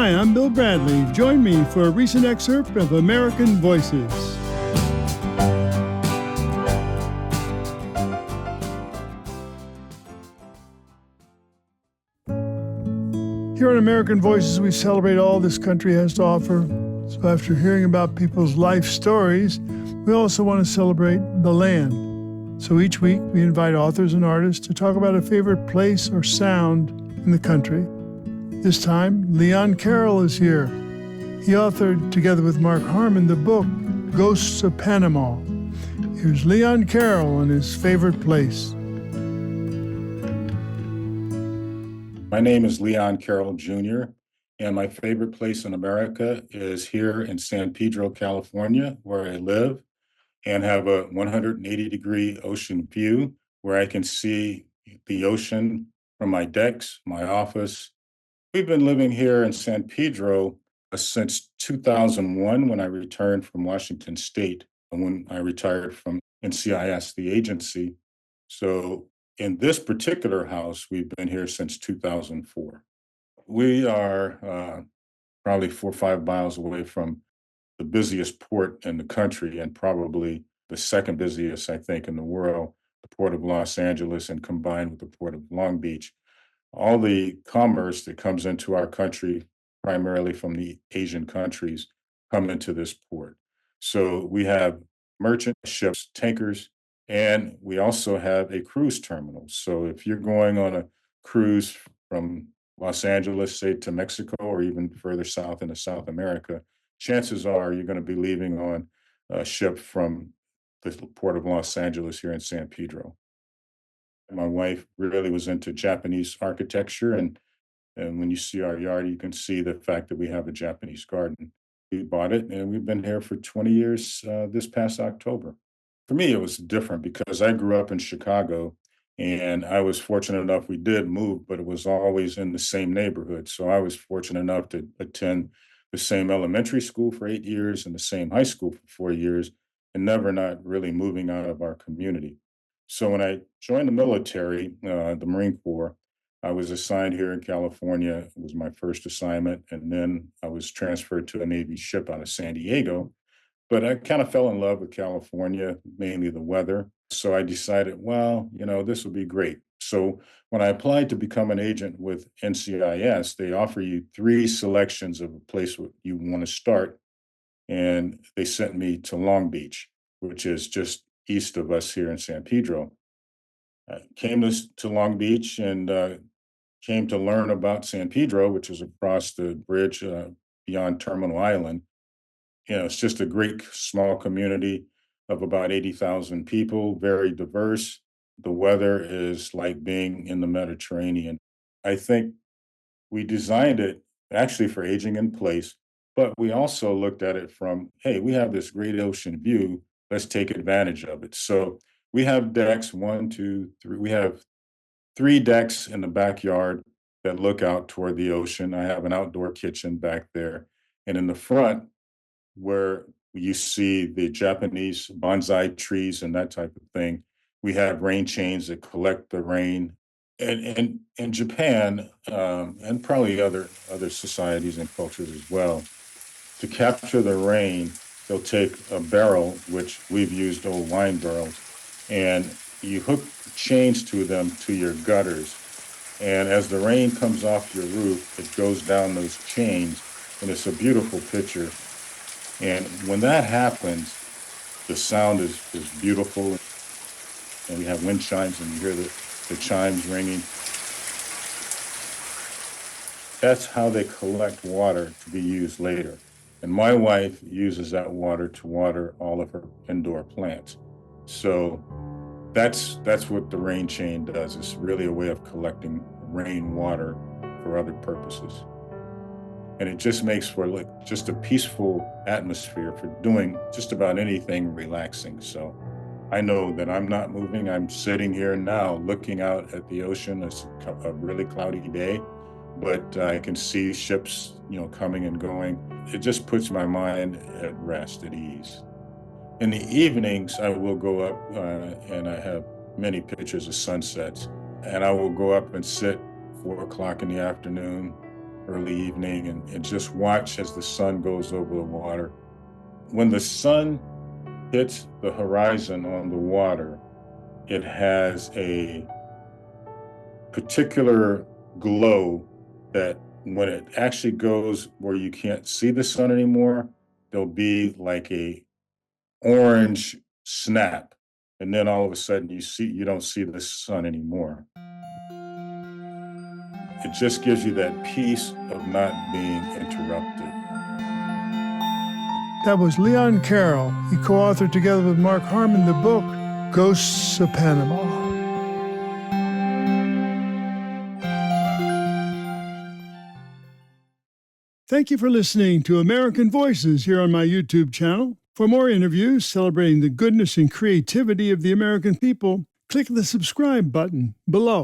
Hi, I'm Bill Bradley. Join me for a recent excerpt of American Voices. Here on American Voices, we celebrate all this country has to offer. So after hearing about people's life stories, we also want to celebrate the land. So each week, we invite authors and artists to talk about a favorite place or sound in the country. This time, Leon Carroll is here. He authored, together with Mark Harmon, the book Ghosts of Panama. Here's Leon Carroll and his favorite place. My name is Leon Carroll Jr., and my favorite place in America is here in San Pedro, California, where I live and have a 180-degree ocean view where I can see the ocean from my decks, my office. We've been living here in San Pedro since 2001 when I returned from Washington State and when I retired from NCIS, the agency. So in this particular house, we've been here since 2004. We are probably 4 or 5 miles away from the busiest port in the country and probably the second busiest, I think, in the world, the Port of Los Angeles, and combined with the Port of Long Beach. All the commerce that comes into our country, primarily from the Asian countries, come into this port. So we have merchant ships, tankers, and we also have a cruise terminal. So if you're going on a cruise from Los Angeles, say to Mexico, or even further south into South America, chances are you're going to be leaving on a ship from the Port of Los Angeles here in San Pedro. My wife really was into Japanese architecture, and when you see our yard, you can see the fact that we have a Japanese garden. We bought it, and we've been here for 20 years this past October. For me, it was different because I grew up in Chicago, and I was fortunate enough we did move, but it was always in the same neighborhood. So I was fortunate enough to attend the same elementary school for 8 years and the same high school for 4 years, and never not really moving out of our community. So when I joined the military, the Marine Corps, I was assigned here in California. It was my first assignment, and then I was transferred to a Navy ship out of San Diego. But I kind of fell in love with California, mainly the weather. So I decided, well, this would be great. So when I applied to become an agent with NCIS, they offer you 3 selections of a place where you want to start. And they sent me to Long Beach, which is just east of us here in San Pedro. I came to Long Beach and came to learn about San Pedro, which is across the bridge beyond Terminal Island. It's just a great small community of about 80,000 people, very diverse. The weather is like being in the Mediterranean. I think we designed it actually for aging in place, but we also looked at it from, hey, we have this great ocean view. Let's take advantage of it. So we have decks, 1, 2, 3. We have 3 decks in the backyard that look out toward the ocean. I have an outdoor kitchen back there. And in the front, where you see the Japanese bonsai trees and that type of thing, we have rain chains that collect the rain. And in Japan, and probably other societies and cultures as well, to capture the rain, they'll take a barrel, which we've used old wine barrels, and you hook chains to them to your gutters. And as the rain comes off your roof, it goes down those chains, and it's a beautiful picture. And when that happens, the sound is beautiful. And we have wind chimes, and you hear the chimes ringing. That's how they collect water to be used later. And my wife uses that water to water all of her indoor plants. So that's what the rain chain does. It's really a way of collecting rainwater for other purposes. And it just makes for just a peaceful atmosphere for doing just about anything relaxing. So I know that I'm not moving. I'm sitting here now looking out at the ocean. It's a really cloudy day, but I can see ships, coming and going. It just puts my mind at rest, at ease. In the evenings, I will go up and I have many pictures of sunsets, and I will go up and sit 4 o'clock in the afternoon, early evening and just watch as the sun goes over the water. When the sun hits the horizon on the water, it has a particular glow that when it actually goes where you can't see the sun anymore, there'll be like a orange snap. And then all of a sudden you don't see the sun anymore. It just gives you that peace of not being interrupted. That was Leon Carroll. He co-authored together with Mark Harmon the book, Ghosts of Panama. Thank you for listening to American Voices here on my YouTube channel. For more interviews celebrating the goodness and creativity of the American people, click the subscribe button below.